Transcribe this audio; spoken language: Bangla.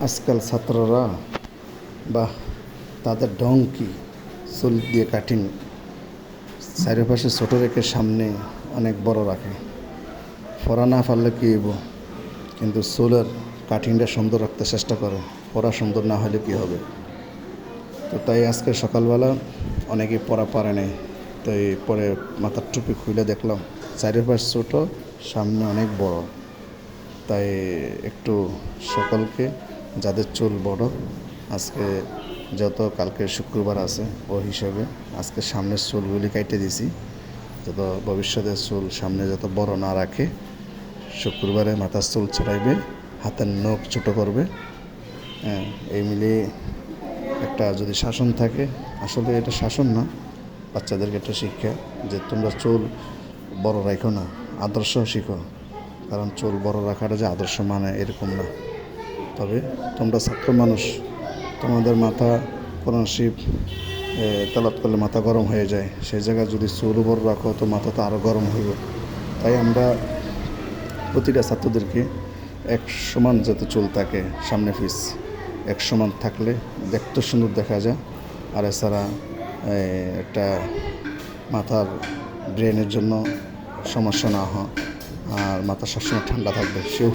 আজকাল ছাত্ররা বা তাদের ঢং কি চুল দিয়ে কাটিং চারিপাশে ছোট রেখে সামনে অনেক বড় রাখে। পরা না পারলে কি হইব, কিন্তু চুলের কাটিংটা সুন্দর রাখতে চেষ্টা করে। পরা সুন্দর না হলে কি হবে? তো তাই আজকে সকালবেলা অনেকেই পরা পারে নাই, তাই পরে মাথার টুপি খুলে দেখলাম চারিপাশ ছোট, সামনে অনেক বড়। তাই একটু সকলকে, যাদের চুল বড়, আজকে যত কালকে শুক্রবার আছে ও হিসাবে আজকে সামনের চুলগুলি কাটে দিছি, যত ভবিষ্যতে চুল সামনে যত বড় না রাখে। শুক্রবারে মাথার চুল ছড়াইবে, হাতের নখ ছোটো করবে। এই মিলিয়ে একটা যদি শাসন থাকে, আসলে এটা শাসন না, বাচ্চাদেরকে একটা শিক্ষা যে তোমরা চুল বড় রাখো না, আদর্শ শিখো। কারণ চুল বড় রাখাটা যে আদর্শ মানে এরকম না। তবে তোমরা ছাত্র মানুষ, তোমাদের মাথা কোরআন শরীফ তেলাওয়াত করলে মাথা গরম হয়ে যায়। সেই জায়গায় যদি চুল বড় রাখো তো মাথা তো আরও গরম হইব। তাই আমরা প্রতিটা ছাত্রদেরকে এক সমান যাতে চুল থাকে, সামনে পিছ এক সমান থাকলে দেখতে সুন্দর দেখা যায়। আর এছাড়া একটা মাথার ব্রেনের জন্য সমস্যা না হয়, আর মাথা সবসময় ঠান্ডা থাকবে। সেও